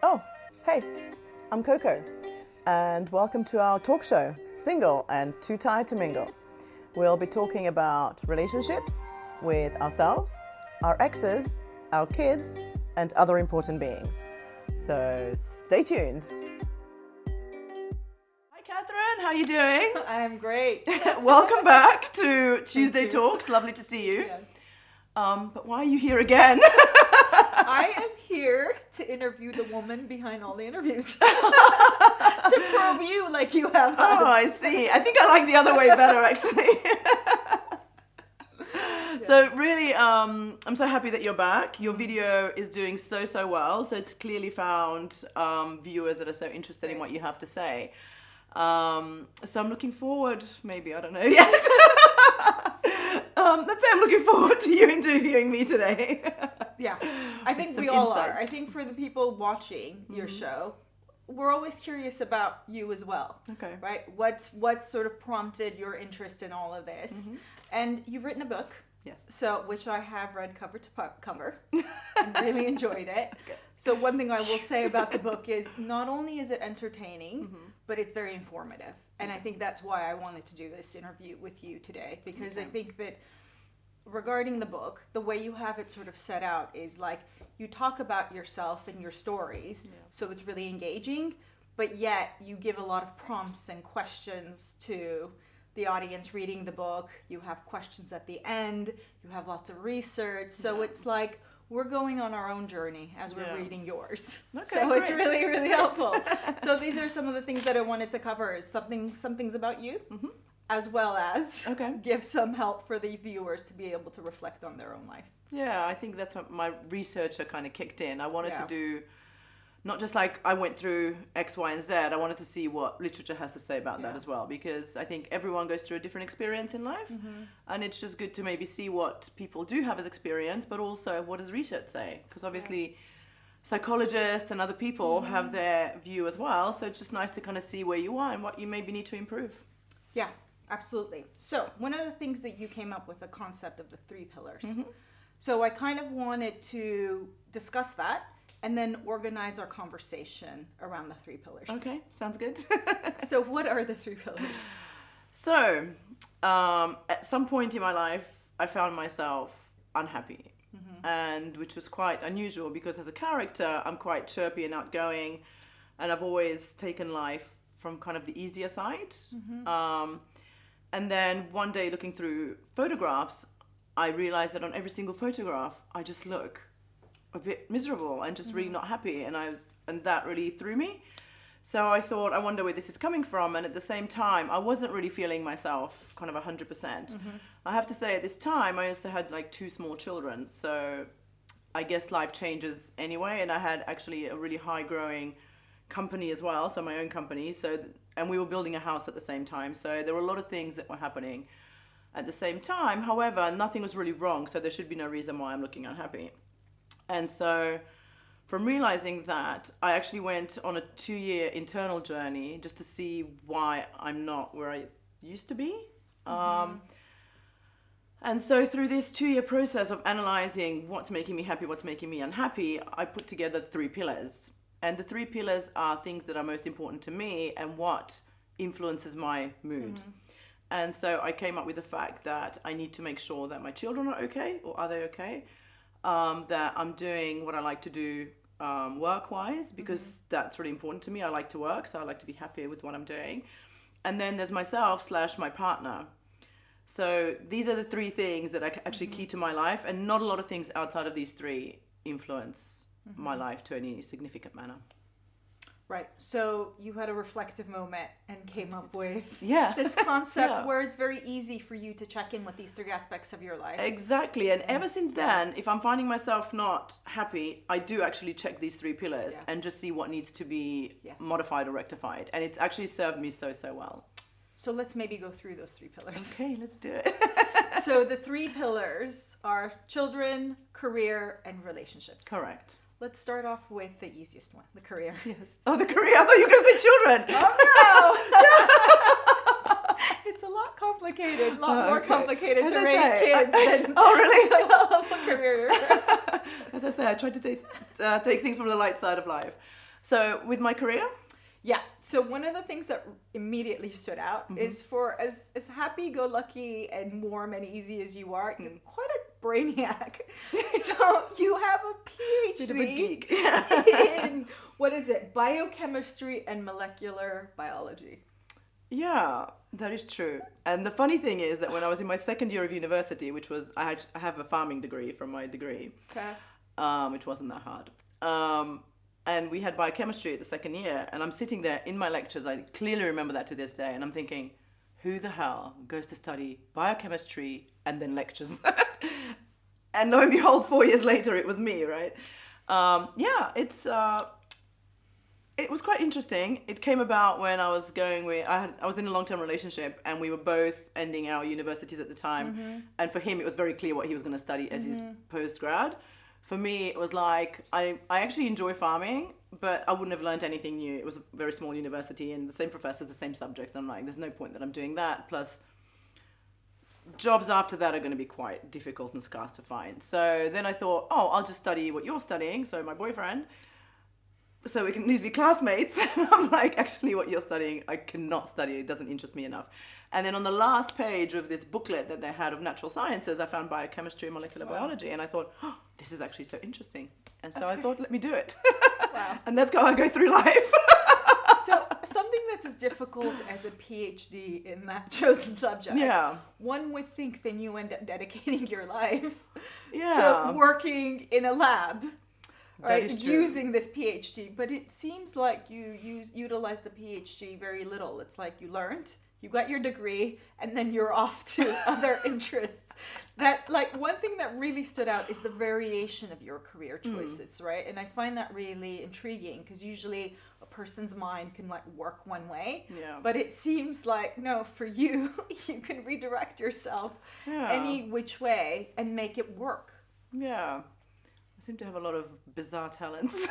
Oh, hey, I'm Coco, and welcome to our talk show, Single and Too Tired to Mingle. We'll be talking about relationships with ourselves, our exes, our kids, and other important beings. So stay tuned. Hi, Kathrine, how are you doing? I'm great. Welcome back to Tuesday Talks. Lovely to see you. Yes. But why are you here again? I am here to interview the woman behind all the interviews. To probe you like you have us. Oh, I see. I think I like the other way better, actually. So really, I'm so happy that you're back. Your video is doing so well. So it's clearly found viewers that are so interested in what you have to say. So I'm looking forward, maybe, I don't know yet. Let's say I'm looking forward to you interviewing me today. Yeah, I think Some we all insights. are. I think for the people watching your show, we're always curious about you as well. Okay. Right? What's sort of prompted your interest in all of this? And you've written a book. Yes. So, which I have read cover to cover and really enjoyed it. Good. So one thing I will say about the book is not only is it entertaining, but it's very informative. And I think that's why I wanted to do this interview with you today, because I think that regarding the book, the way you have it sort of set out is like you talk about yourself and your stories. Yeah. So it's really engaging, but yet you give a lot of prompts and questions to the audience reading the book. You have questions at the end, you have lots of research. So it's like we're going on our own journey as we're reading yours. Okay, so great. it's really helpful. So these are some of the things that I wanted to cover, is some things about you, as well as give some help for the viewers to be able to reflect on their own life. Yeah, I think that's what my researcher kind of kicked in. I wanted to do not just like I went through X, Y, and Z. I wanted to see what literature has to say about that as well, because I think everyone goes through a different experience in life, and it's just good to maybe see what people do have as experience, but also what does research say? Because obviously psychologists and other people have their view as well, so it's just nice to kind of see where you are and what you maybe need to improve. Yeah, absolutely. So one of the things that you came up with, the concept of the 3 pillars. So I kind of wanted to discuss that and then organize our conversation around the 3 pillars. Okay, sounds good. So what are the 3 pillars? So, at some point in my life, I found myself unhappy, and which was quite unusual because as a character, I'm quite chirpy and outgoing, and I've always taken life from kind of the easier side. And then one day looking through photographs, I realized that on every single photograph, I just look a bit miserable and just really not happy, and that really threw me. So I thought, I wonder where this is coming from, and at the same time I wasn't really feeling myself kind of 100%. I have to say, at this time I also had like 2 small children, so I guess life changes anyway, and I had actually a really high growing company as well, so my own company, and we were building a house at the same time, so there were a lot of things that were happening at the same time. However, nothing was really wrong, so there should be no reason why I'm looking unhappy. And so from realizing that, I actually went on a 2-year internal journey just to see why I'm not where I used to be. And so through this 2-year process of analyzing what's making me happy, what's making me unhappy, I put together 3 pillars. And the 3 pillars are things that are most important to me and what influences my mood. And so I came up with the fact that I need to make sure that my children are okay, or are they okay? That I'm doing what I like to do work-wise, because that's really important to me. I like to work, so I like to be happy with what I'm doing. And then there's myself / my partner. So these are the 3 things that are actually key to my life, and not a lot of things outside of these 3 influence my life to any significant manner. Right. So you had a reflective moment and came up with Yeah. this concept Yeah. where it's very easy for you to check in with these 3 aspects of your life. Exactly. And ever since then, if I'm finding myself not happy, I do actually check these 3 pillars and just see what needs to be modified or rectified. And it's actually served me so well. So let's maybe go through those 3 pillars. Okay, let's do it. So the 3 pillars are children, career, and relationships. Correct. Let's start off with the easiest one, the career. Yes. Oh, the career. I thought you were going to say children. Oh, no. It's a lot complicated, a lot more complicated to raise kids than oh, really? a career. As I say, I try to take things from the light side of life. So with my career, Yeah. So one of the things that immediately stood out is for as happy-go-lucky and warm and easy as you are, you're quite a brainiac. So you have a PhD bit of a geek. in, what is it, biochemistry and molecular biology. Yeah, that is true. And the funny thing is that when I was in my second year of university, which was, I have a farming degree from my degree, Okay. which wasn't that hard. And we had biochemistry at the second year, and I'm sitting there in my lectures. I clearly remember that to this day, and I'm thinking, who the hell goes to study biochemistry and then lectures? And lo and behold, 4 years later, it was me, right? Yeah, it was quite interesting. It came about when I was I was in a long-term relationship, and we were both ending our universities at the time. And for him, it was very clear what he was going to study as his post-grad. For me, it was like, I actually enjoy farming, but I wouldn't have learned anything new. It was a very small university and the same professors, the same subject. I'm like, there's no point that I'm doing that. Plus, jobs after that are going to be quite difficult and scarce to find. So then I thought, I'll just study what you're studying. So my boyfriend, so we can at least be classmates. And I'm like, actually, what you're studying, I cannot study. It doesn't interest me enough. And then on the last page of this booklet that they had of natural sciences, I found biochemistry and molecular biology. And I thought, this is actually so interesting. And so I thought, let me do it. Wow. And that's how I go through life. So something that's as difficult as a PhD in that chosen subject. Yeah. One would think then you end up dedicating your life Yeah. to working in a lab. That Right, is true. using this PhD, but it seems like you utilize the PhD very little. It's like you learned, you got your degree, and then you're off to other interests. That, like, one thing that really stood out is the variation of your career choices, right? And I find that really intriguing because usually a person's mind can like work one way, Yeah. but it seems like no, for you, you can redirect yourself any which way and make it work. Yeah. I seem to have a lot of bizarre talents.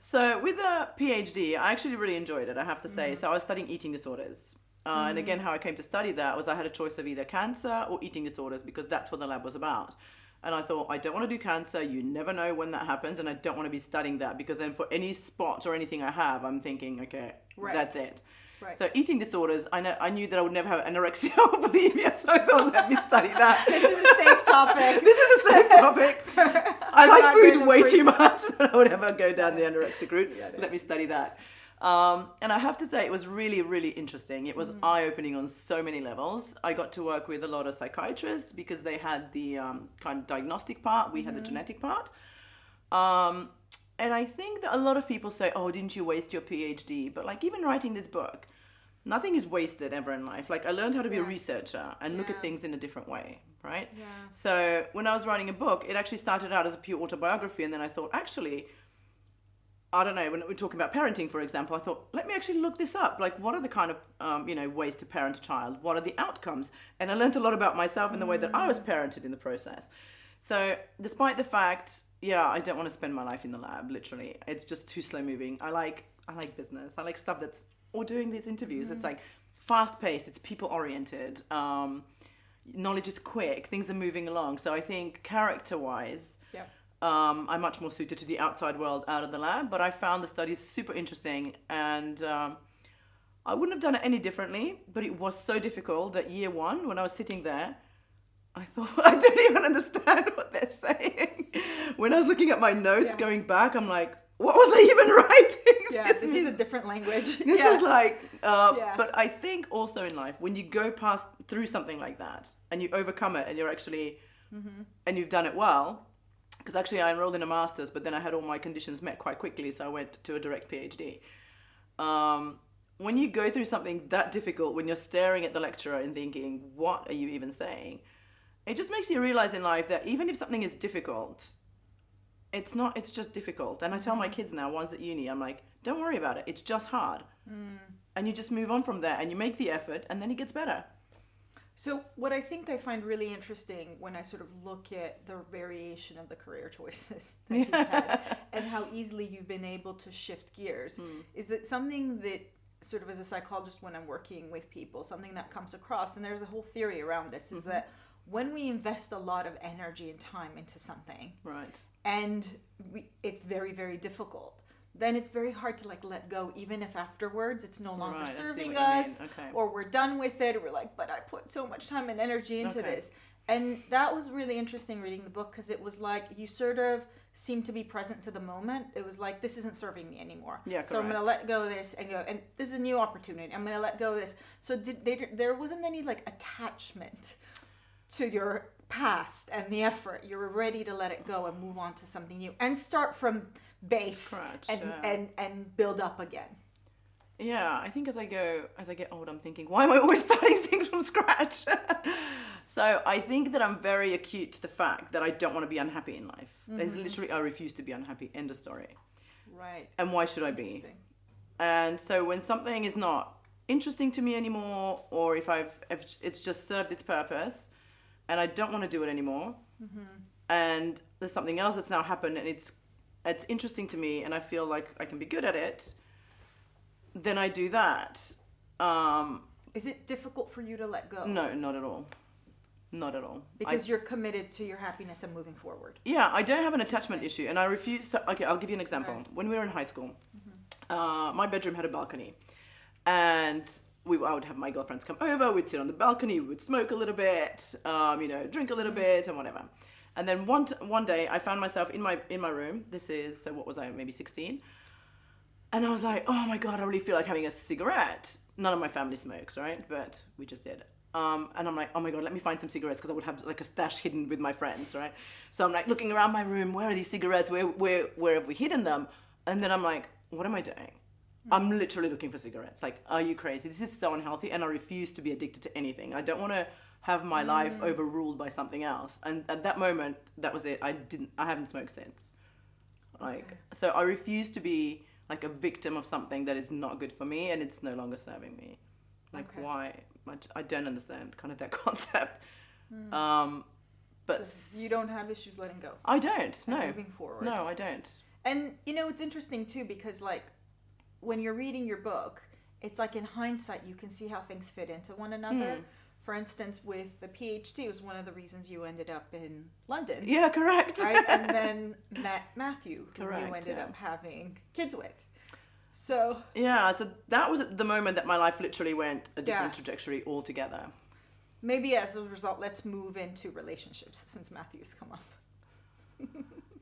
So with a PhD, I actually really enjoyed it, I have to say. So I was studying eating disorders. And again, how I came to study that was I had a choice of either cancer or eating disorders because that's what the lab was about. And I thought, I don't want to do cancer. You never know when that happens. And I don't want to be studying that because then for any spot or anything I have, I'm thinking, okay, that's it. Right. So eating disorders, I knew that I would never have anorexia or bulimia, so I thought, let me study that. This is a safe topic. This is a safe topic. I like not food going way to too much that I would ever go down the anorexic route. Let me study that. And I have to say, it was really, really interesting. It was eye-opening on so many levels. I got to work with a lot of psychiatrists because they had the kind of diagnostic part. We had the genetic part. And I think that a lot of people say, oh, didn't you waste your PhD? But like even writing this book, nothing is wasted ever in life. Like I learned how to be a researcher and look at things in a different way, right? Yeah. So when I was writing a book, it actually started out as a pure autobiography. And then I thought, actually, I don't know, when we're talking about parenting, for example, I thought, let me actually look this up. Like, what are the kind of, ways to parent a child? What are the outcomes? And I learned a lot about myself and the way that I was parented in the process. So despite the fact, I don't want to spend my life in the lab, literally. It's just too slow moving. I like business. I like stuff that's, or doing these interviews. It's like fast paced. It's people oriented. Knowledge is quick. Things are moving along. So I think character wise, I'm much more suited to the outside world out of the lab, but I found the studies super interesting and I wouldn't have done it any differently, but it was so difficult that year one, when I was sitting there, I thought, I don't even understand what they're saying. When I was looking at my notes going back, I'm like, what was I even writing? Yeah, this is a different language. This is like, but I think also in life, when you go through something like that and you overcome it and you're actually, and you've done it well, because actually I enrolled in a master's, but then I had all my conditions met quite quickly, so I went to a direct PhD. When you go through something that difficult, when you're staring at the lecturer and thinking, what are you even saying? It just makes you realize in life that even if something is difficult, it's just difficult. And I tell my kids now, one's at uni, I'm like, don't worry about it. It's just hard. And you just move on from there and you make the effort and then it gets better. So what I think I find really interesting when I sort of look at the variation of the career choices that you've had and how easily you've been able to shift gears is that something that sort of as a psychologist when I'm working with people, something that comes across, and there's a whole theory around this, is that when we invest a lot of energy and time into something, right, and it's very, very difficult, then it's very hard to like let go, even if afterwards it's no longer Right, I see serving what you mean. us, Okay. or we're done with it. We're like, but I put so much time and energy into Okay. this. And that was really interesting reading the book, because it was like you sort of seemed to be present to the moment. It was like, this isn't serving me anymore. Yeah, so I'm going to correct. let go of this and go, and this is a new opportunity. I'm going to let go of this. So there wasn't any like attachment to your past and the effort. You were ready to let it go and move on to something new and start from base Scratch, and, yeah. and build up again. Yeah, I think as I get older, I'm thinking, why am I always starting things from scratch? So I think that I'm very acute to the fact that I don't want to be unhappy in life. It's literally, I refuse to be unhappy. End of story. Right. And why should I be? And so when something is not interesting to me anymore, or if it's just served its purpose, and I don't want to do it anymore, and there's something else that's now happened, and it's interesting to me, and I feel like I can be good at it, then I do that. Is it difficult for you to let go? No, not at all. Not at all. Because you're committed to your happiness and moving forward. Yeah, I don't have an attachment issue, and I refuse to. Okay, I'll give you an example. Right. When we were in high school, my bedroom had a balcony, and I would have my girlfriends come over. We'd sit on the balcony. We would smoke a little bit, drink a little bit, and whatever. And then one day, I found myself in my room. This is, so what was I? Maybe 16. And I was like, oh my God, I really feel like having a cigarette. None of my family smokes, right? But we just did. And I'm like, oh my God, let me find some cigarettes, because I would have like a stash hidden with my friends, right? So I'm like looking around my room, where are these cigarettes? Where have we hidden them? And then I'm like, what am I doing? I'm literally looking for cigarettes. Like, are you crazy? This is so unhealthy, and I refuse to be addicted to anything. I don't want to have my life overruled by something else. And at that moment, that was it. I haven't smoked since. So I refuse to be like a victim of something that is not good for me, and it's no longer serving me. Why? I don't understand kind of that concept. But so you don't have issues letting go. I don't. And No. moving forward. No, I don't. And it's interesting too, because like when you're reading your book, it's like in hindsight you can see how things fit into one another. For instance, with the PhD, was one of the reasons you ended up in London. Yeah, correct. Right? And then met Matthew, who Correct, you ended yeah. up having kids with. So Yeah, so that was the moment that my life literally went a different Yeah. trajectory altogether. maybe as a result, let's move into relationships, since Matthew's come up.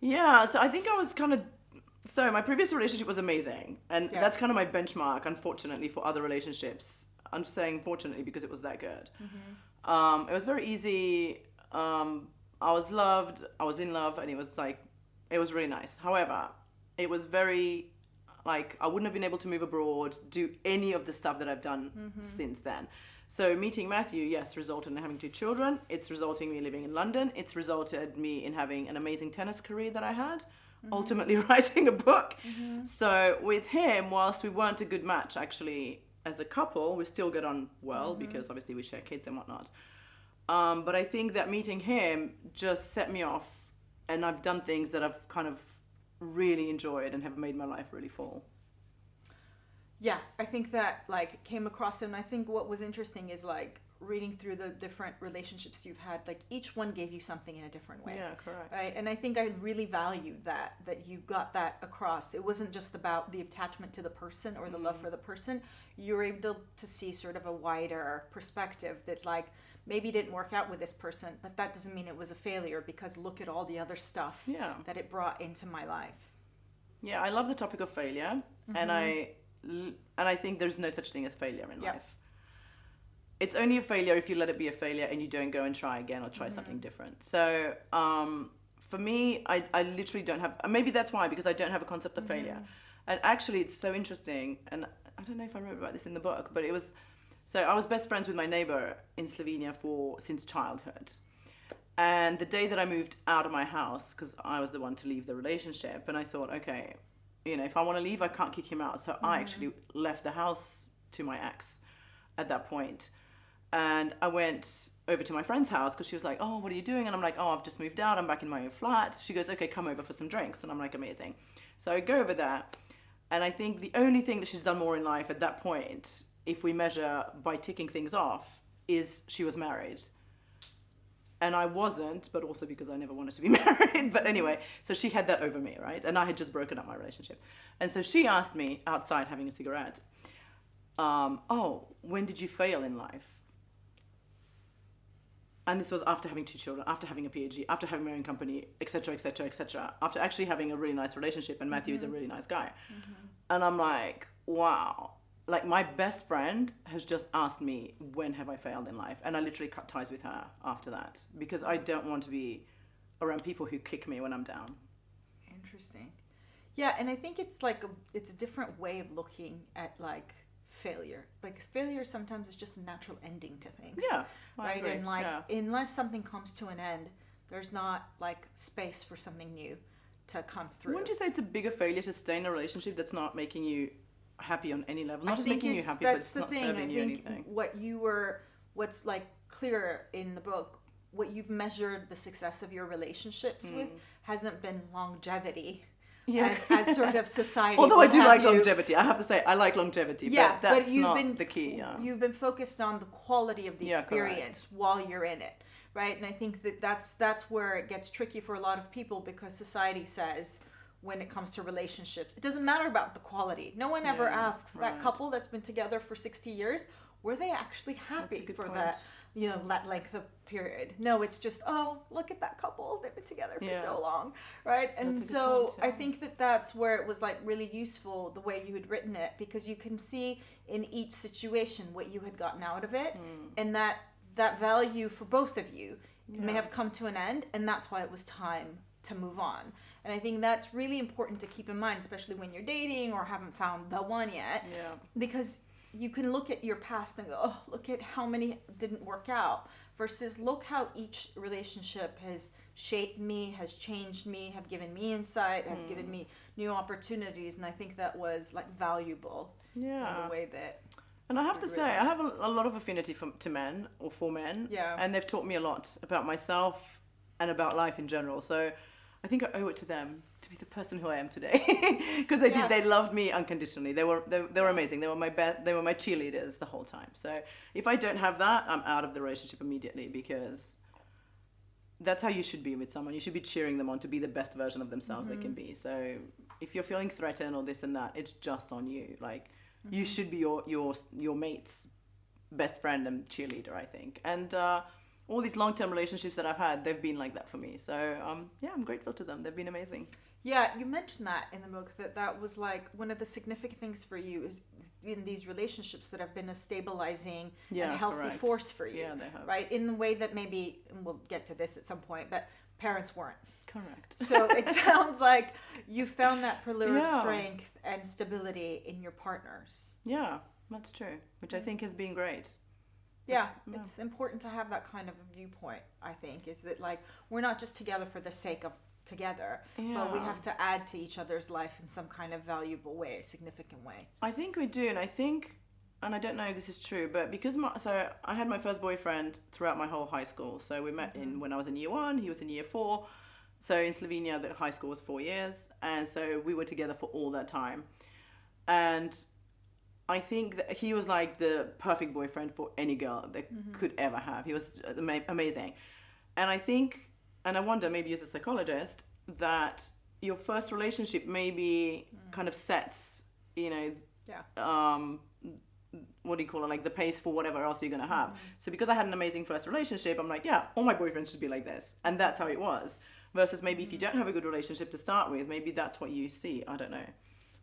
Yeah, so I think I was kind of... So my previous relationship was amazing. And Yes. that's kind of my benchmark, unfortunately, for other relationships. I'm saying fortunately because it was that good. It was very easy. I was loved. I was in love. And it was really nice. However, it was very... I wouldn't have been able to move abroad, do any of the stuff that I've done since then. So meeting Matthew, yes, resulted in having 2 children. It's resulting in me living in London. It's resulted me in having an amazing tennis career that I had. Ultimately writing a book. So with him, whilst we weren't a good match actually as a couple, we still get on well because obviously we share kids and whatnot. But I think that meeting him just set me off, and I've done things that I've kind of really enjoyed and have made my life really full. Yeah, I think that came across, and I think what was interesting is reading through the different relationships you've had, each one gave you something in a different way. Yeah, correct. Right? And I think I really valued that you got that across. It wasn't just about the attachment to the person or the love for the person. You were able to see sort of a wider perspective that maybe it didn't work out with this person, but that doesn't mean it was a failure, because look at all the other stuff that it brought into my life. Yeah, I love the topic of failure, and I think there's no such thing as failure in life. It's only a failure if you let it be a failure and you don't go and try again or try something different. So for me, I literally don't have, maybe that's why, because I don't have a concept of failure. And actually it's so interesting, and I don't know if I wrote about this in the book, but it was, so I was best friends with my neighbor in Slovenia since childhood. And the day that I moved out of my house, because I was the one to leave the relationship, and I thought, okay, if I want to leave, I can't kick him out. So I actually left the house to my ex at that point. And I went over to my friend's house because she was like, oh, what are you doing? And I'm like, oh, I've just moved out. I'm back in my own flat. She goes, okay, come over for some drinks. And I'm like, amazing. So I go over there. And I think the only thing that she's done more in life at that point, if we measure by ticking things off, is she was married. And I wasn't, but also because I never wanted to be married. But anyway, so she had that over me, right? And I had just broken up my relationship. And so she asked me outside having a cigarette, oh, when did you fail in life? And this was after having 2 children, after having a PhD, after having my own company, etc., etc., etc., after actually having a really nice relationship, and Matthew is a really nice guy. And I'm like, wow. Like, my best friend has just asked me, when have I failed in life? And I literally cut ties with her after that, because I don't want to be around people who kick me when I'm down. Interesting. Yeah, and I think it's like it's a different way of looking at like failure. Like failure sometimes is just a natural ending to things. Yeah, right. agree. And like yeah. unless something comes to an end, there's not like space for something new to come through. Wouldn't you say it's a bigger failure to stay in a relationship that's not making you happy on any level? Not just making you happy, but it's not serving you anything. What's like clear in the book, what you've measured the success of your relationships with hasn't been longevity. Yeah. As sort of society. Although I do like longevity. I have to say, I like longevity, but that's not the key. Yeah. You've been focused on the quality of the experience while you're in it, right? And I think that's where it gets tricky for a lot of people, because society says when it comes to relationships, it doesn't matter about the quality. No one ever asks that couple that's been together for 60 years, were they actually happy for that? That length of period. No, it's just, oh, look at that couple. They've been together for so long, right? And so I think that's where it was like really useful, the way you had written it, because you can see in each situation what you had gotten out of it, and that value for both of you may have come to an end, and that's why it was time to move on. And I think that's really important to keep in mind, especially when you're dating or haven't found the one yet, because you can look at your past and go, oh, look at how many didn't work out, versus look how each relationship has shaped me, has changed me, have given me insight, has given me new opportunities. And I think that was like valuable in the way that. And I have to say, I have a lot of affinity to men, or for men. Yeah. And they've taught me a lot about myself and about life in general. So I think I owe it to them to be the person who I am today, because they loved me unconditionally. They were amazing. They were my cheerleaders the whole time. So if I don't have that, I'm out of the relationship immediately, because that's how you should be with someone. You should be cheering them on to be the best version of themselves they can be. So if you're feeling threatened or this and that, it's just on you. Like you should be your mate's best friend and cheerleader, I think. And all these long-term relationships that I've had, they've been like that for me. So I'm grateful to them. They've been amazing. Yeah, you mentioned that in the book, that was like one of the significant things for you is in these relationships that have been a stabilizing and healthy force for you. Yeah, they have. Right? In the way that maybe, and we'll get to this at some point, but parents weren't. Correct. So it sounds like you found that pillar of strength and stability in your partners. Yeah, that's true, which I think has been great. Yeah, it's important to have that kind of a viewpoint, I think, is that like we're not just together for the sake of together, but we have to add to each other's life in some kind of valuable way, a significant way. I think we do, and I don't know if this is true, but because so I had my first boyfriend throughout my whole high school. So we met when I was in year 1, he was in year 4. So in Slovenia, the high school was 4 years, and so we were together for all that time. And I think that he was like the perfect boyfriend for any girl that could ever have. He was amazing. And I think, and I wonder, maybe as a psychologist, that your first relationship maybe kind of sets, what do you call it, like the pace for whatever else you're going to have. So because I had an amazing first relationship, I'm like, yeah, all my boyfriends should be like this. And that's how it was. Versus maybe if you don't have a good relationship to start with, maybe that's what you see. I don't know.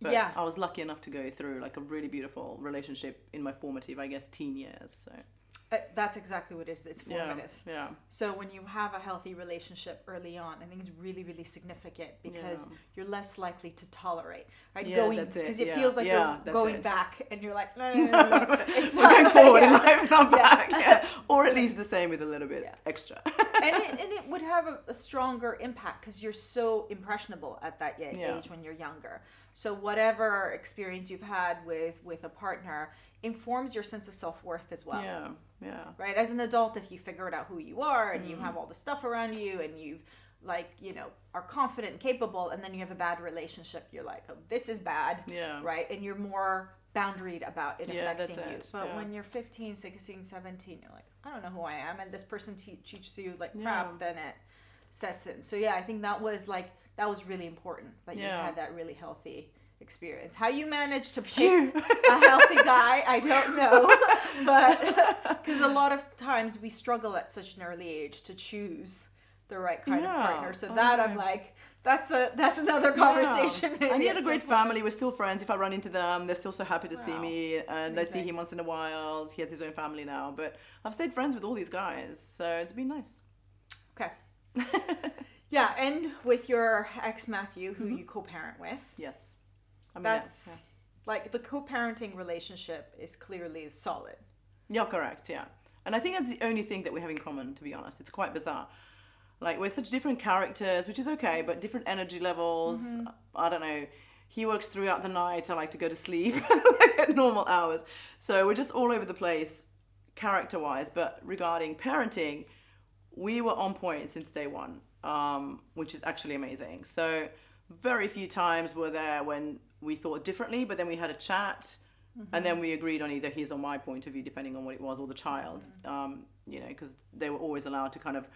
But I was lucky enough to go through like a really beautiful relationship in my formative, I guess, teen years. So that's exactly what it is. It's formative. Yeah. So when you have a healthy relationship early on, I think it's really, really significant because you're less likely to tolerate, right? Yeah, that's it. Because it feels like you're going back, and you're like, no. It's we're going forward in life, not back. Yeah. Or at least the same with a little bit extra. and it would have a stronger impact because you're so impressionable at that age when you're younger. So whatever experience you've had with a partner informs your sense of self-worth as well. Yeah. Right? As an adult, if you figure out who you are and you have all the stuff around you and you've are confident and capable, and then you have a bad relationship, you're like, oh, this is bad. Yeah. Right? And you're more boundaried about it Yeah, affecting that's you. it, But yeah. when you're 15, 16, 17, you're like, I don't know who I am, and this person teaches you like Yeah. crap, then it sets in. So yeah, I think that was really important that you Yeah. had that really healthy experience. How you managed to Phew. pick a healthy guy, I don't know, but because a lot of times we struggle at such an early age to choose the right kind of partner. So that I'm like, that's another conversation. Yeah. And he had a at great some point. family. We're still friends. If I run into them, they're still so happy to see Wow. me. And I see Amazing. him once in a while. He has his own family now. But I've stayed friends with all these guys. So it's been nice. Okay. Yeah, and with your ex Matthew, who you co-parent with, Yes. I mean, that's yeah. like the co-parenting relationship is clearly solid. You're correct, yeah. And I think that's the only thing that we have in common, to be honest. It's quite bizarre. Like, we're such different characters, which is okay, but different energy levels. I don't know. He works throughout the night. I like to go to sleep at normal hours. So we're just all over the place, character-wise. But regarding parenting, we were on point since day one, which is actually amazing. So very few times were there when we thought differently, but then we had a chat, and then we agreed on either his or my point of view, depending on what it was, or the child's, you know, because they were always allowed to kind of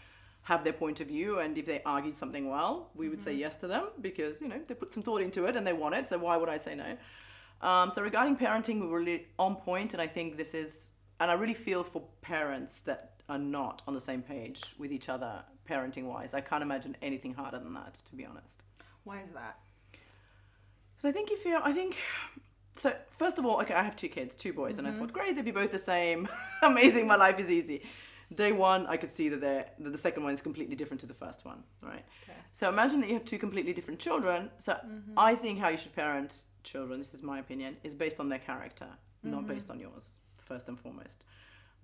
have their point of view, and if they argued something well, we would say yes to them, because, you know, they put some thought into it and they want it, so why would I say no? So regarding parenting, we were really on point, and I think this is, and I really feel for parents that are not on the same page with each other parenting-wise. I can't imagine anything harder than that, to be honest. Why is that? So I think, so first of all, okay, I have two kids, two boys, and I thought, great, they'd be both the same. Amazing, my life is easy. Day one, I could see that the second one is completely different to the first one, right? Okay. So imagine that you have two completely different children. So I think how you should parent children, this is my opinion, is based on their character, not based on yours, first and foremost.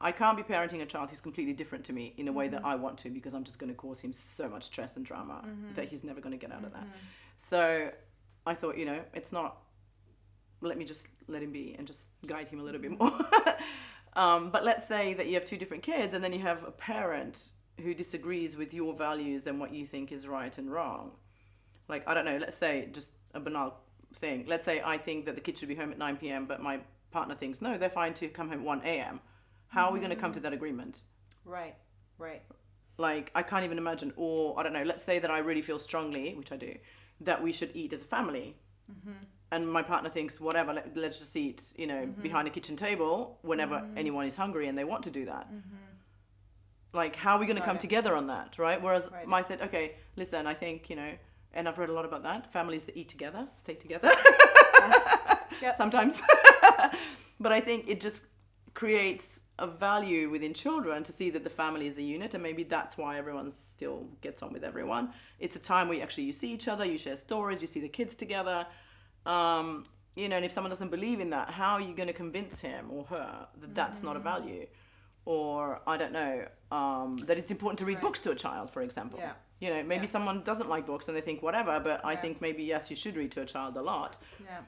I can't be parenting a child who's completely different to me in a way that I want to, because I'm just going to cause him so much stress and drama that he's never going to get out of that. So I thought, you know, it's not, let me just let him be and just guide him a little bit more. But let's say that you have two different kids, and then you have a parent who disagrees with your values and what you think is right and wrong. Like, I don't know, let's say just a banal thing. Let's say I think that the kids should be home at 9 p.m., but my partner thinks, no, they're fine to come home at 1 a.m. How are we going to come to that agreement? Right. Like, I can't even imagine. Or, I don't know, let's say that I really feel strongly, which I do, that we should eat as a family. And my partner thinks, whatever, let's just eat, you know, behind a kitchen table whenever anyone is hungry and they want to do that. Like, how are we going to come together on that, right? Whereas I said, okay, listen, I think, you know, and I've read a lot about that, families that eat together, stay together. Yep. Sometimes. But I think it just creates a value within children to see that the family is a unit, and maybe that's why everyone still gets on with everyone. It's a time where you see each other, you share stories, you see the kids together. You know, and if someone doesn't believe in that, how are you going to convince him or her that that's not a value? Or, I don't know, that it's important to read books to a child, for example. Yeah. You know, maybe someone doesn't like books and they think whatever, but I think maybe, yes, you should read to a child a lot. Yeah.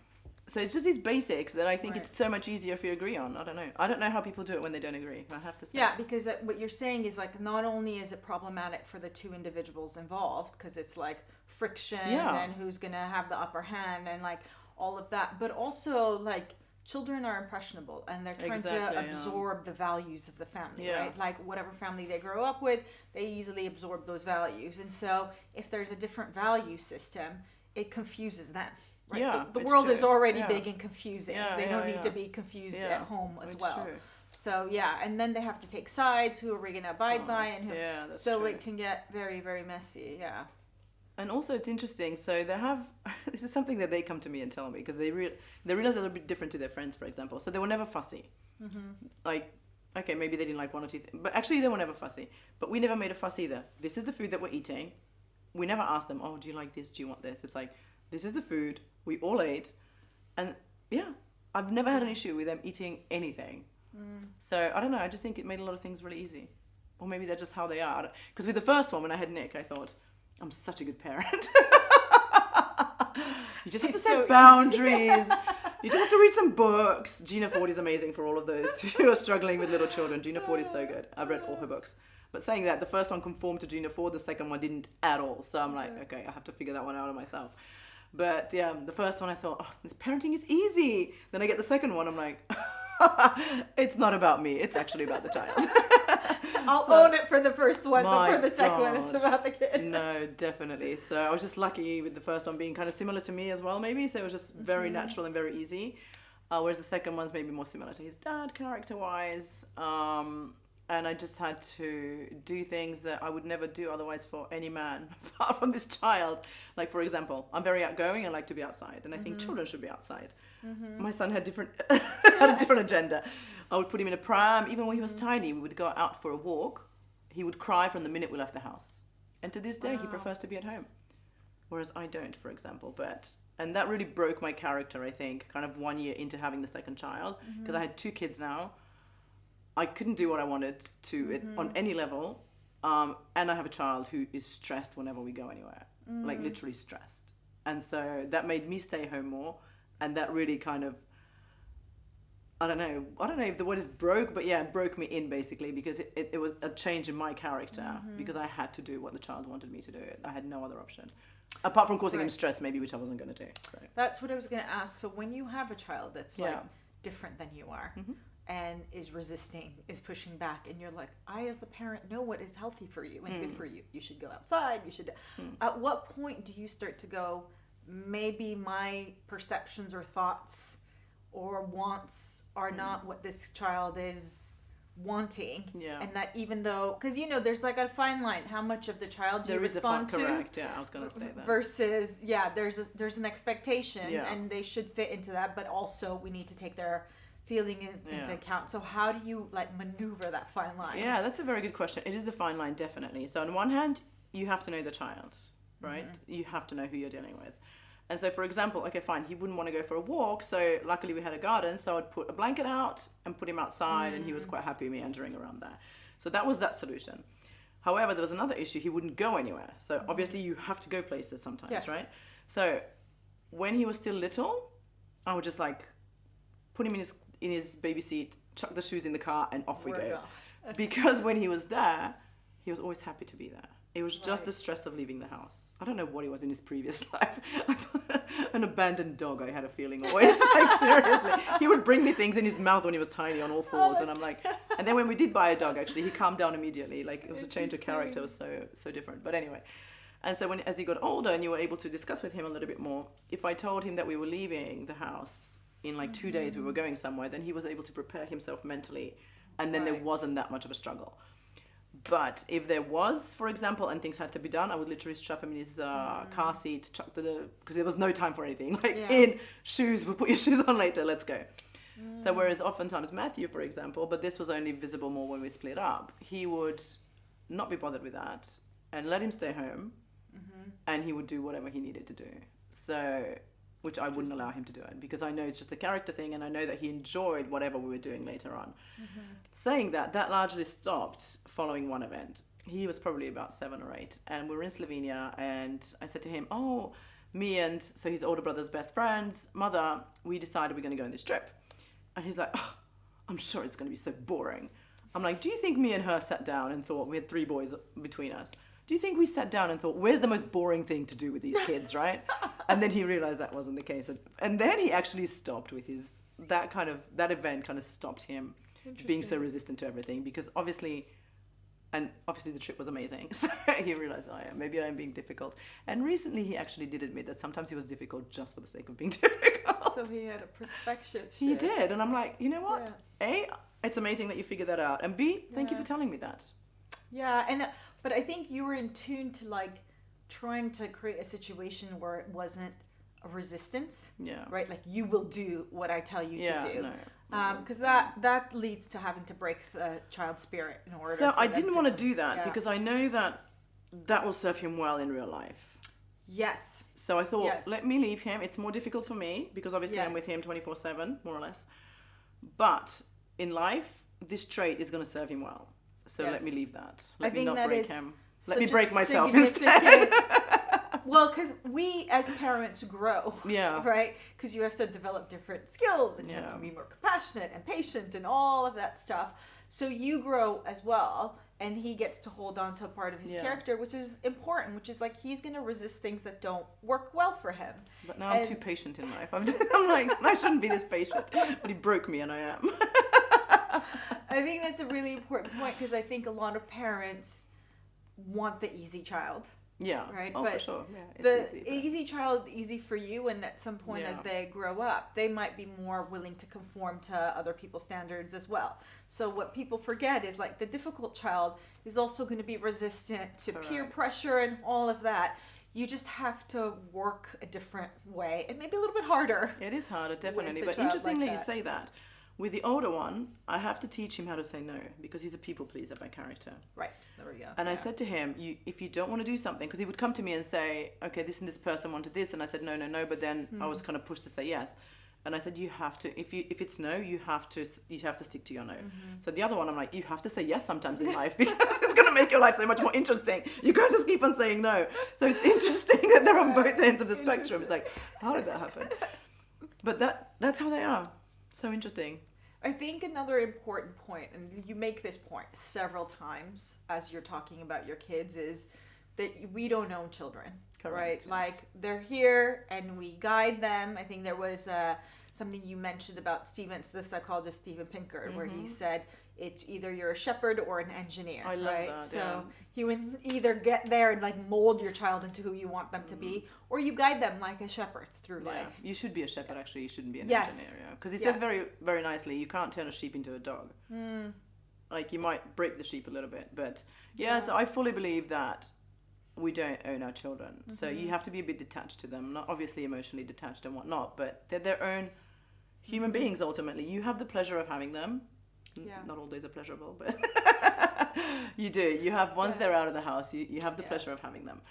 So it's just these basics that I think it's so much easier if you agree on. I don't know how people do it when they don't agree, I have to say. Yeah, because what you're saying is like, not only is it problematic for the two individuals involved, because it's like friction and who's going to have the upper hand and like all of that, but also like children are impressionable and they're trying to absorb the values of the family, right? Like whatever family they grow up with, they easily absorb those values. And so if there's a different value system, it confuses them. Right? Yeah, the world true. is already big and confusing. Yeah, they don't need to be confused at home as it's well. true. So yeah, and then they have to take sides. Who are we going to abide by? And who? Yeah, that's so true. it can get very, very messy. Yeah. And also it's interesting. So they have, this is something that they come to me and tell me, because they realize they're a bit different to their friends, for example. So they were never fussy. Like, okay, maybe they didn't like one or two things, but actually they were never fussy. But we never made a fuss either. This is the food that we're eating. We never asked them, oh, do you like this? Do you want this? It's like, this is the food. We all ate. And yeah, I've never had an issue with them eating anything. So I don't know. I just think it made a lot of things really easy. Or maybe that's just how they are. Because with the first one, when I had Nick, I thought, I'm such a good parent. You just have to set boundaries. You just have to read some books. Gina Ford is amazing for all of those who are struggling with little children. Gina Ford is so good. I've read all her books. But saying that, the first one conformed to Gina Ford, the second one didn't at all. So I'm like, okay, I have to figure that one out on myself. But yeah, the first one I thought, oh, this parenting is easy. Then I get the second one, I'm like, it's not about me. It's actually about the child. I'll own it for the first one, but for the second one, it's God. about the kid. No, definitely. So I was just lucky with the first one being kind of similar to me as well, maybe. So it was just very natural and very easy. Whereas the second one's maybe more similar to his dad, character-wise. And I just had to do things that I would never do otherwise for any man, apart from this child. Like, for example, I'm very outgoing. I like to be outside. And I think children should be outside. My son had had a different agenda. I would put him in a pram. Even when he was tiny, we would go out for a walk. He would cry from the minute we left the house. And to this day, he prefers to be at home. Whereas I don't, for example. And that really broke my character, I think, kind of 1 year into having the second child. Because I had 2 kids now. I couldn't do what I wanted to on any level. And I have a child who is stressed whenever we go anywhere. Like literally stressed. And so that made me stay home more. And that really kind of, I don't know if the word is broke, but yeah, it broke me in basically, because it was a change in my character because I had to do what the child wanted me to do. I had no other option. Apart from causing him stress maybe, which I wasn't going to do. So that's what I was going to ask. So when you have a child that's like different than you are, and is resisting, is pushing back, and you're like, I as the parent know what is healthy for you and good for you. You should go outside, you should at what point do you start to go, maybe my perceptions or thoughts or wants are not what this child is wanting, and that even though, because there's like a fine line, how much of the child do you respond to, correct, I was going to say that, versus there's an expectation and they should fit into that, but also we need to take their feeling into account. So how do you like maneuver that fine line? Yeah, that's a very good question. It is a fine line, definitely. So on one hand, you have to know the child, right? You have to know who you're dealing with. And so, for example, okay, fine, he wouldn't want to go for a walk, so luckily we had a garden, so I'd put a blanket out and put him outside, and he was quite happy meandering around there. So that was that solution. However, there was another issue. He wouldn't go anywhere. So obviously you have to go places sometimes, right? So when he was still little, I would just like put him in his baby seat, chuck the shoes in the car, and off we go. Because when he was there, he was always happy to be there. It was just the stress of leaving the house. I don't know what he was in his previous life. An abandoned dog, I had a feeling always. Like, seriously. He would bring me things in his mouth when he was tiny on all fours. And I'm like, and then when we did buy a dog, actually, he calmed down immediately. Like, it was a change of character. It was so different. But anyway. And so as he got older and you were able to discuss with him a little bit more, if I told him that we were leaving the house in like 2 days, we were going somewhere, then he was able to prepare himself mentally. And then there wasn't that much of a struggle. But if there was, for example, and things had to be done, I would literally strap him in his car seat, chuck because there was no time for anything. Like, in shoes, we'll put your shoes on later, let's go. So whereas oftentimes Matthew, for example, but this was only visible more when we split up, he would not be bothered with that and let him stay home, and he would do whatever he needed to do. So, which I wouldn't allow him to do it, because I know it's just a character thing, and I know that he enjoyed whatever we were doing later on. Saying that largely stopped following one event. He was probably about 7 or 8, and we were in Slovenia, and I said to him, me and so his older brother's best friend's mother, we decided we're going to go on this trip. And he's like, I'm sure it's going to be so boring. I'm like, do you think me and her sat down and thought, we had 3 boys between us, do you think we sat down and thought, where's the most boring thing to do with these kids, right? And then he realized that wasn't the case. And then he actually stopped with that event kind of stopped him being so resistant to everything, because obviously the trip was amazing. So he realized, maybe I am being difficult. And recently he actually did admit that sometimes he was difficult just for the sake of being difficult. So he had a perspective shift. He did. And I'm like, you know what? A, it's amazing that you figured that out. And B, thank you for telling me that. Yeah, but I think you were in tune to like trying to create a situation where it wasn't a resistance. Yeah. Right? Like, you will do what I tell you to do. Because that leads to having to break the child's spirit in order. So I didn't want to do that because I know that will serve him well in real life. Yes. So I thought, let me leave him. It's more difficult for me because obviously I'm with him 24/7, more or less. But in life, this trait is going to serve him well. So let me leave that. Let me not break him. Let me break myself instead. Well, because we as parents grow, right? Because you have to develop different skills, and you have to be more compassionate and patient and all of that stuff. So you grow as well, and he gets to hold on to a part of his character, which is important, which is like he's going to resist things that don't work well for him. But now I'm too patient in life. I'm like, I shouldn't be this patient. But he broke me, and I am. I think that's a really important point, because I think a lot of parents want the easy child. Yeah. Right. Oh, but for sure. Yeah. It's the easy child, easy for you, and at some point as they grow up, they might be more willing to conform to other people's standards as well. So what people forget is like the difficult child is also going to be resistant to peer pressure and all of that. You just have to work a different way, and maybe a little bit harder. It is harder, definitely. But interestingly, you say that. With the older one, I have to teach him how to say no, because he's a people pleaser by character. Right. There we go. And I said to him, if you don't want to do something, because he would come to me and say, okay, this and this person wanted this, and I said no, but then I was kind of pushed to say yes. And I said, you have to, if it's no, you have to stick to your no. So the other one, I'm like, you have to say yes sometimes in life, because it's going to make your life so much more interesting. You can't just keep on saying no. So it's interesting that they're on both ends of the spectrum. It's like, how did that happen? But that's how they are. So interesting. I think another important point, and you make this point several times as you're talking about your kids, is that we don't own children. Correct. Right? Like, they're here and we guide them. I think there was something you mentioned about the psychologist Steven Pinker, where he said it's either you're a shepherd or an engineer. I love that. So you would either get there and like mold your child into who you want them to be, or you guide them like a shepherd through life. You should be a shepherd, actually. You shouldn't be an engineer. Because he says very, very nicely, you can't turn a sheep into a dog. Like, you might break the sheep a little bit, but so I fully believe that we don't own our children. So you have to be a bit detached to them, not obviously emotionally detached and whatnot, but they're their own human beings ultimately. You have the pleasure of having them. Not all days are pleasurable, but you do. You have, once they're out of the house, you have the pleasure of having them.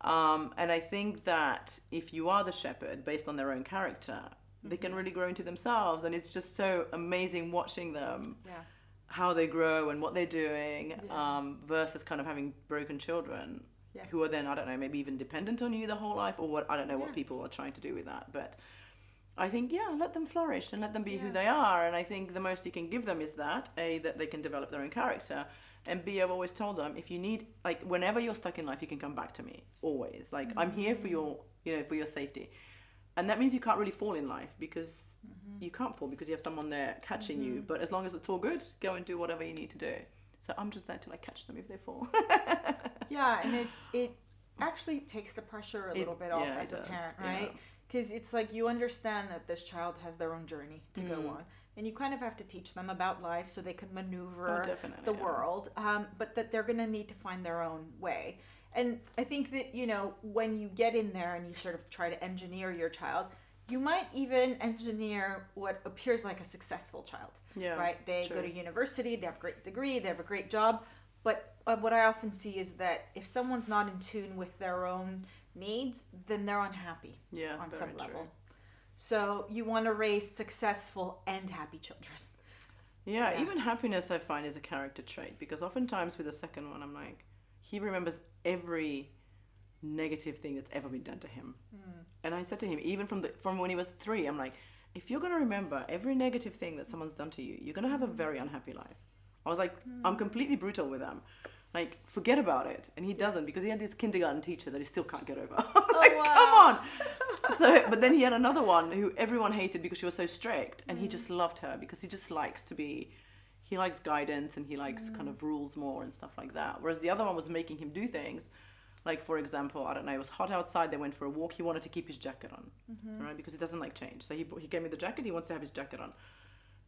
And I think that if you are the shepherd based on their own character, they can really grow into themselves. And it's just so amazing watching them, how they grow and what they're doing, versus kind of having broken children who are then, I don't know, maybe even dependent on you the whole life, or what, I don't know what people are trying to do with that. But I think, let them flourish and let them be who they are. And I think the most you can give them is that they can develop their own character. And B, I've always told them, if you need, like, whenever you're stuck in life, you can come back to me, always. Like, I'm here for your, for your safety. And that means you can't really fall in life, because you can't fall because you have someone there catching you. But as long as it's all good, go and do whatever you need to do. So I'm just there to, like, catch them if they fall. And it actually takes the pressure a little bit off as a parent, right? Because it's like, you understand that this child has their own journey to go on. And you kind of have to teach them about life so they can maneuver the world, but that they're going to need to find their own way. And I think that, when you get in there and you sort of try to engineer your child, you might even engineer what appears like a successful child, right? They go to university, they have a great degree, they have a great job. But what I often see is that if someone's not in tune with their own needs, then they're unhappy on some level. So you want to raise successful and happy children. Even happiness, I find, is a character trait, because oftentimes with the second one, I'm like, he remembers every negative thing that's ever been done to him. And I said to him, even from when he was 3, I'm like, if you're going to remember every negative thing that someone's done to you, you're going to have a very unhappy life. I was like, I'm completely brutal with them. Like, forget about it. And he doesn't, because he had this kindergarten teacher that he still can't get over. I'm like, come on. But then he had another one who everyone hated because she was so strict, and he just loved her because he just likes he likes guidance, and he likes kind of rules more and stuff like that. Whereas the other one was making him do things. Like, for example, I don't know, it was hot outside, they went for a walk, he wanted to keep his jacket on, right? Because he doesn't like change. So he gave me the jacket, he wants to have his jacket on.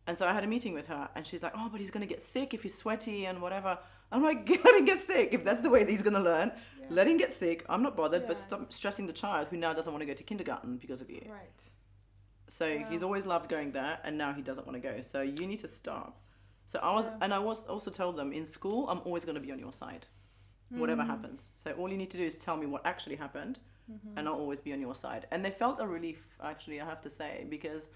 And so I had a meeting with her, and she's like, oh, but he's going to get sick if he's sweaty and whatever. I'm like, let him get sick. If that's the way that he's going to learn, let him get sick. I'm not bothered, but stop stressing the child who now doesn't want to go to kindergarten because of you. Right. So he's always loved going there, and now he doesn't want to go. So you need to stop. So I was also told them, in school, I'm always going to be on your side, whatever happens. So all you need to do is tell me what actually happened, and I'll always be on your side. And they felt a relief, actually, I have to say, because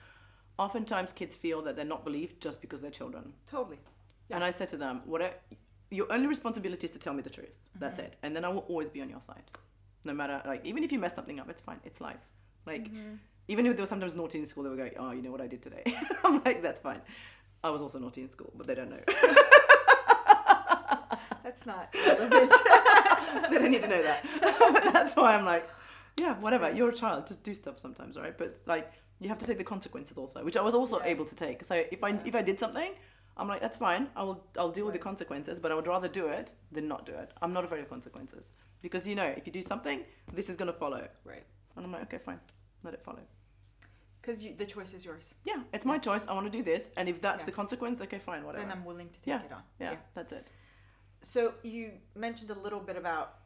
oftentimes kids feel that they're not believed just because they're children. Totally. Yes. And I said to them, your only responsibility is to tell me the truth. That's it. And then I will always be on your side. No matter, like, even if you mess something up, it's fine. It's life. Like, even if they were sometimes naughty in school, they would go, oh, you know what I did today? I'm like, that's fine. I was also naughty in school, but they don't know. That's not relevant. They don't need to know that. That's why I'm like, yeah, whatever. You're a child. Just do stuff sometimes, right? But like, you have to take the consequences also, which I was also able to take. So if I did something, I'm like, that's fine. I'll deal with the consequences, but I would rather do it than not do it. I'm not afraid of consequences because if you do something, this is gonna follow. Right. And I'm like, okay, fine, let it follow. Because the choice is yours. Yeah, it's my choice. I want to do this, and if that's the consequence, okay, fine, whatever. Then I'm willing to take it on. Yeah, that's it. So you mentioned a little bit about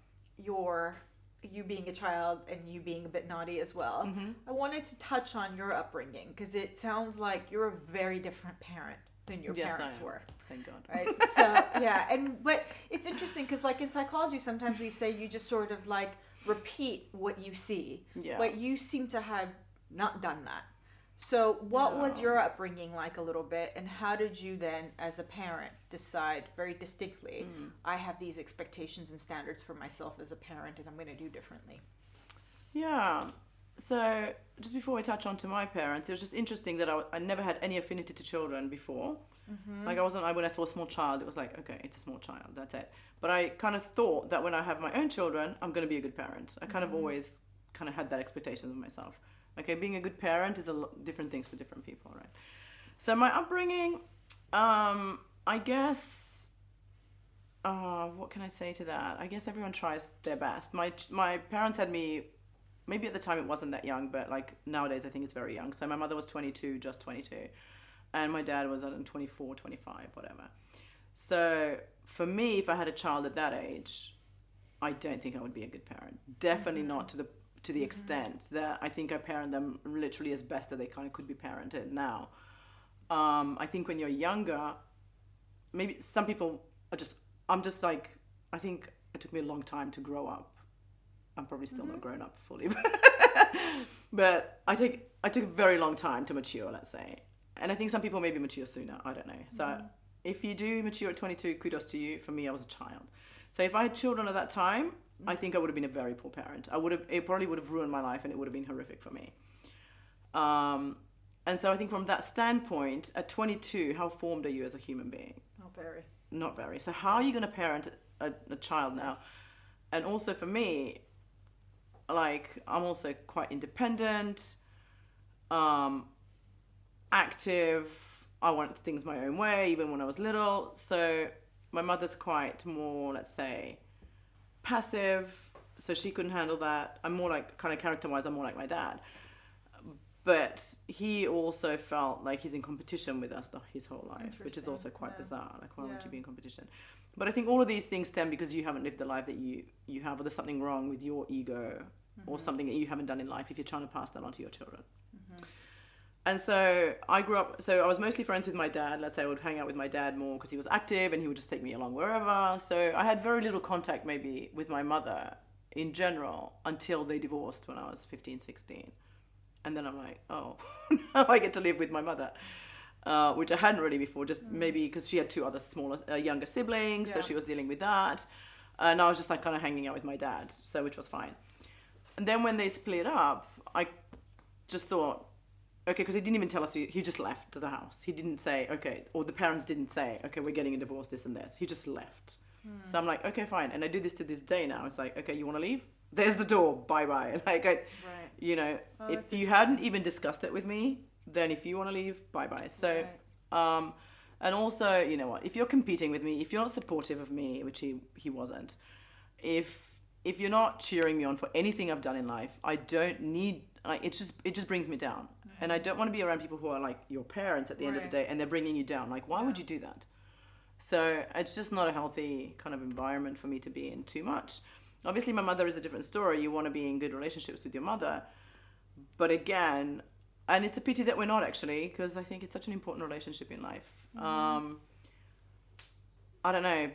you being a child and you being a bit naughty as well. Mm-hmm. I wanted to touch on your upbringing because it sounds like you're a very different parent than your parents were. Thank God. Right. So but it's interesting because like in psychology, sometimes we say you just sort of like repeat what you see. Yeah. But you seem to have not done that. So what was your upbringing like a little bit, and how did you then as a parent decide very distinctly, I have these expectations and standards for myself as a parent and I'm going to do differently? Yeah. So just before we touch on to my parents, it was just interesting that I never had any affinity to children before. Mm-hmm. Like when I saw a small child, it was like, okay, it's a small child, that's it. But I kind of thought that when I have my own children, I'm going to be a good parent. I kind of always kind of had that expectation of myself. Okay, being a good parent is different things for different people, right? So my upbringing, I guess, what can I say to that? I guess everyone tries their best. My parents had me, maybe at the time it wasn't that young, but like nowadays I think it's very young. So my mother was 22, just 22. And my dad was 24, 25, whatever. So for me, if I had a child at that age, I don't think I would be a good parent. Definitely not to the extent that I think I parent them literally as best that they kind of could be parented now. I think when you're younger, maybe some people I think it took me a long time to grow up. I'm probably still not grown up fully, but I took a very long time to mature, let's say. And I think some people maybe mature sooner. I don't know. So if you do mature at 22, kudos to you. For me, I was a child. So if I had children at that time, I think I would have been a very poor parent. It probably would have ruined my life and it would have been horrific for me. And so I think from that standpoint, at 22, how formed are you as a human being? Not very. So how are you going to parent a child now? And also for me, like, I'm also quite independent, active. I want things my own way, even when I was little. So my mother's quite more, let's say, passive, so she couldn't handle that. I'm more like, kind of character-wise, I'm more like my dad. But he also felt like he's in competition with us his whole life, which is also quite bizarre. Like, why would you be in competition? But I think all of these things stem because you haven't lived the life that you have, or there's something wrong with your ego, or something that you haven't done in life if you're trying to pass that on to your children. And so I grew up, so I was mostly friends with my dad. Let's say I would hang out with my dad more because he was active and he would just take me along wherever. So I had very little contact maybe with my mother in general until they divorced when I was 15, 16. And then I'm like, oh, now I get to live with my mother, which I hadn't really before, just maybe because she had two other younger siblings, so she was dealing with that. And I was just like kind of hanging out with my dad, so which was fine. And then when they split up, I just thought, okay, because he didn't even tell us, he just left the house. He didn't say, okay, or the parents didn't say, okay, we're getting a divorce, this and this. He just left. So I'm like, okay, fine. And I do this to this day now. It's like, okay, you want to leave? There's the door. Bye-bye. Like, if you hadn't even discussed it with me, then if you want to leave, bye-bye. So, and also, you know what? If you're competing with me, if you're not supportive of me, which he wasn't, if you're not cheering me on for anything I've done in life, I don't need, it just brings me down. And I don't want to be around people who are like your parents at the end of the day and they're bringing you down. Like, why would you do that? So it's just not a healthy kind of environment for me to be in too much. Obviously, my mother is a different story. You want to be in good relationships with your mother. But again, and it's a pity that we're not actually, because I think it's such an important relationship in life. I don't know.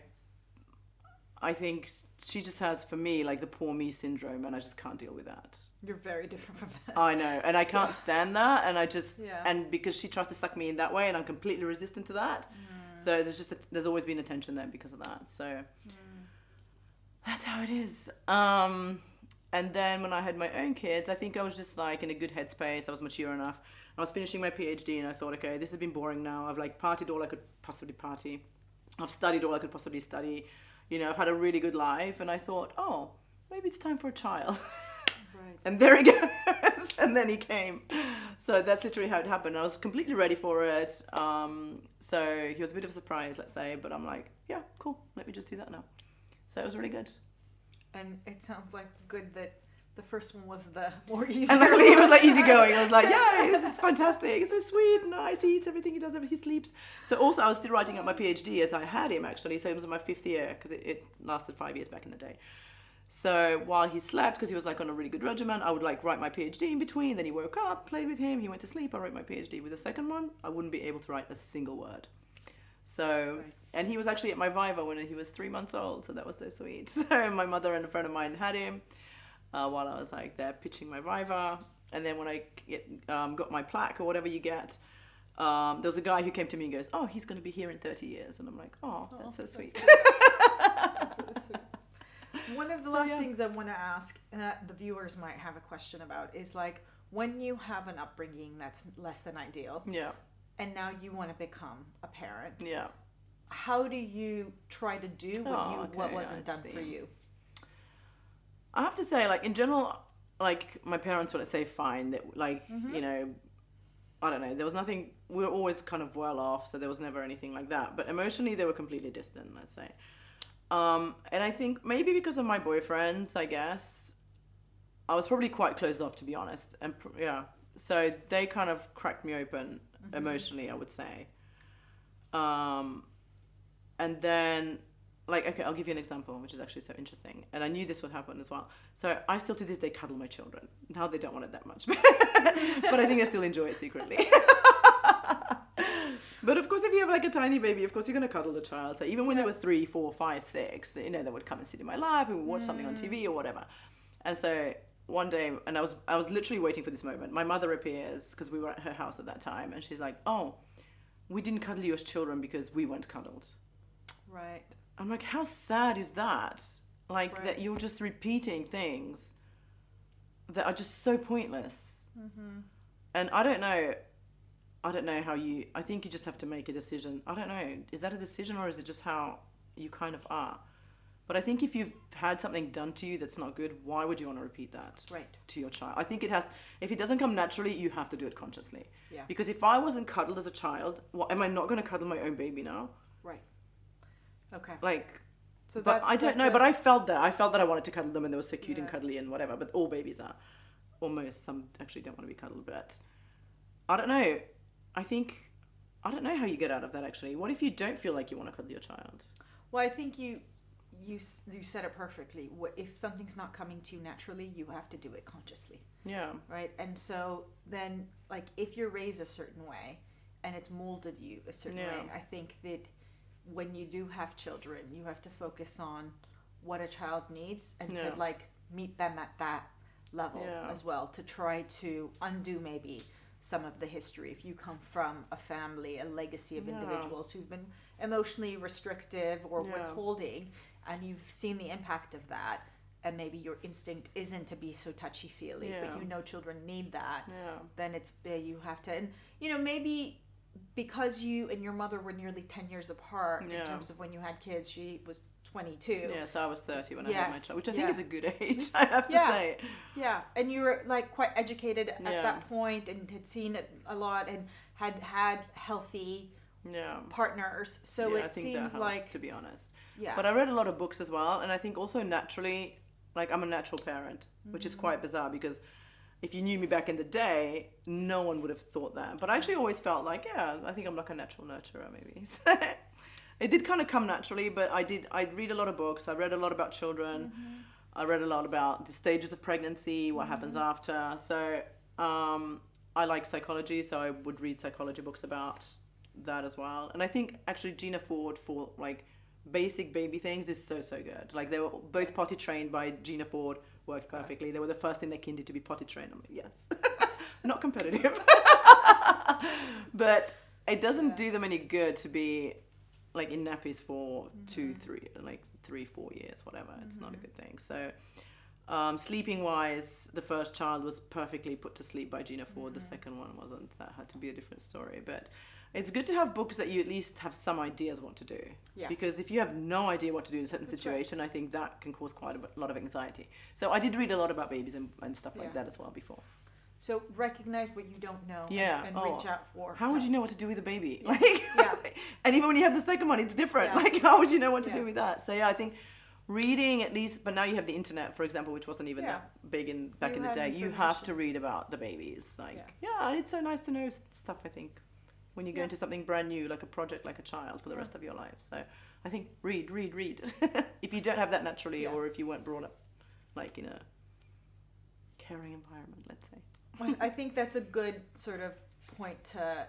I think she just has, for me, like the poor me syndrome, and I just can't deal with that. You're very different from that. I know, and I can't stand that, and I just, and because she tries to suck me in that way, and I'm completely resistant to that. So there's always been a tension there because of that. So that's how it is. And then when I had my own kids, I think I was just like in a good headspace. I was mature enough. I was finishing my PhD, and I thought, okay, this has been boring now. I've like partied all I could possibly party. I've studied all I could possibly study. You know, I've had a really good life, and I thought, oh, maybe it's time for a child. Right. And there he goes. And then he came. So that's literally how it happened. I was completely ready for it. So he was a bit of a surprise, let's say, but I'm like, yeah, cool. Let me just do that now. So it was really good. And it sounds like good that the first one was the more easy. And luckily he was like easygoing. I was like, yeah, this is fantastic. He's so sweet, nice. He eats everything he does. He sleeps. So also I was still writing up my PhD as I had him, actually. So it was my 5th year because it lasted 5 years back in the day. So while he slept, because he was like on a really good regimen, I would like write my PhD in between. Then he woke up, played with him. He went to sleep. I wrote my PhD. With the second one, I wouldn't be able to write a single word. So, Right. and he was actually at my Viva when he was 3 months old. So that was so sweet. So my mother and a friend of mine had him while I was like there pitching my Viva. And then when I got my plaque or whatever you get, there was a guy who came to me and goes, oh, he's going to be here in 30 years. And I'm like, oh, that's so sweet. That's really sweet. One of the last things I want to ask, and that the viewers might have a question about, is like when you have an upbringing that's less than ideal, Yeah. and now you want to become a parent, Yeah. how do you try to do what wasn't done for you? I have to say, like, in general, like, my parents would say fine. That, like, you know, I don't know. There was nothing, we were always kind of well off, so there was never anything like that. But emotionally, they were completely distant, let's say. And I think maybe because of my boyfriends, I guess, I was probably quite closed off, to be honest. And yeah, so they kind of cracked me open emotionally, I would say. And then, like, okay, I'll give you an example, which is actually so interesting. And I knew this would happen as well. So I still to this day cuddle my children. Now they don't want it that much. But I think I still enjoy it secretly. But of course, if you have like a tiny baby, of course you're going to cuddle the child. So even when they were 3, 4, 5, 6, you know, they would come and sit in my lap and we'd watch something on TV or whatever. And so one day, and I was literally waiting for this moment. My mother appears because we were at her house at that time, and she's like, "Oh, we didn't cuddle you as children because we weren't cuddled." Right. I'm like, how sad is that? Like Right. that you're just repeating things that are just so pointless. And I don't know how I think you just have to make a decision. I don't know. Is that a decision or is it just how you kind of are? But I think if you've had something done to you that's not good, why would you want to repeat that to your child? I think if it doesn't come naturally, you have to do it consciously. Yeah. Because if I wasn't cuddled as a child, am I not going to cuddle my own baby now? Right. Okay. Like, So but I don't know, but I felt that. I felt that I wanted to cuddle them and they were so cute and cuddly and whatever, but all babies are. Or most, some actually don't want to be cuddled, but I don't know. I don't know how you get out of that actually. What if you don't feel like you want to cuddle your child? Well, I think you said it perfectly. If something's not coming to you naturally, you have to do it consciously. Yeah. Right? And so then, like, if you're raised a certain way and it's molded you a certain way, I think that when you do have children, you have to focus on what a child needs and to, like, meet them at that level as well, to try to undo maybe some of the history. If you come from a family, a legacy of individuals who've been emotionally restrictive or withholding, and you've seen the impact of that, and maybe your instinct isn't to be so touchy-feely, but you know children need that, then it's you have to, and you know, maybe because you and your mother were nearly 10 years apart in terms of when you had kids. She was 22. Yeah, so I was 30 when I had my child, which I think is a good age, I have to say. Yeah, and you were like quite educated at that point and had seen it a lot and had healthy partners. So it I think seems that helps, like, to be honest. Yeah. But I read a lot of books as well, and I think also naturally, like I'm a natural parent, which is quite bizarre because if you knew me back in the day, no one would have thought that. But I actually always felt like, I think I'm like a natural nurturer maybe. So it did kind of come naturally, but I'd read a lot of books. I read a lot about children. I read a lot about the stages of pregnancy, what happens after. So I like psychology, so I would read psychology books about that as well. And I think actually Gina Ford for like basic baby things is so good. Like they were both potty trained by Gina Ford, worked perfectly. They were the first in their kindy to be potty trained. I'm like, yes. Not competitive. But it doesn't do them any good to be like in nappies for 2, 3, like 3, 4 years, whatever. It's not a good thing. So Sleeping wise, the first child was perfectly put to sleep by Gina Ford. The second one wasn't. That had to be a different story. But it's good to have books that you at least have some ideas what to do. Yeah. Because if you have no idea what to do in a certain situation, I think that can cause quite a lot of anxiety. So I did read a lot about babies and stuff like that as well before. So recognize what you don't know and reach out for. How would you know what to do with a baby? Yeah. Like, and even when you have the second one, it's different. Yeah. Like, how would you know what to do with that? So yeah, I think reading at least, but now you have the internet, for example, which wasn't even that big back in the day. You have to read about the babies. Like, and it's so nice to know stuff, I think, when you go into something brand new, like a project, like a child for the rest of your life. So I think read. If you don't have that naturally, or if you weren't brought up like in a caring environment, let's say. I think that's a good sort of point to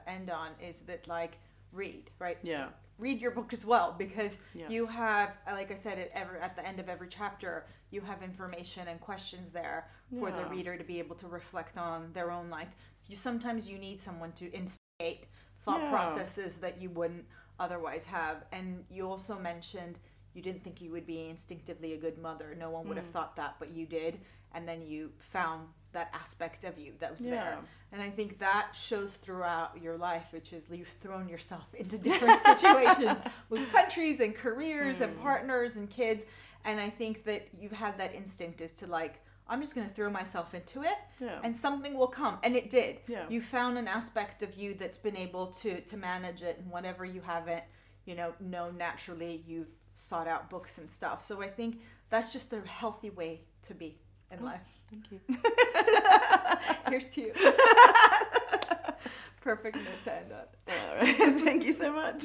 end on, is that like read, right? Yeah. Read your book as well, because you have, like I said, at the end of every chapter, you have information and questions there for the reader to be able to reflect on their own life. Sometimes you need someone to instigate thought processes that you wouldn't otherwise have. And you also mentioned you didn't think you would be instinctively a good mother. No one would have thought that, but you did. And then you found that aspect of you that was there. And I think that shows throughout your life, which is you've thrown yourself into different situations with countries and careers and partners and kids. And I think that you've had that instinct is to like, I'm just going to throw myself into it and something will come. And it did. Yeah. You found an aspect of you that's been able to manage it, and whatever you haven't, known naturally, you've sought out books and stuff. So I think that's just a healthy way to be in life. Thank you. Here's to you. Perfect note to end on. All right. Thank you so much.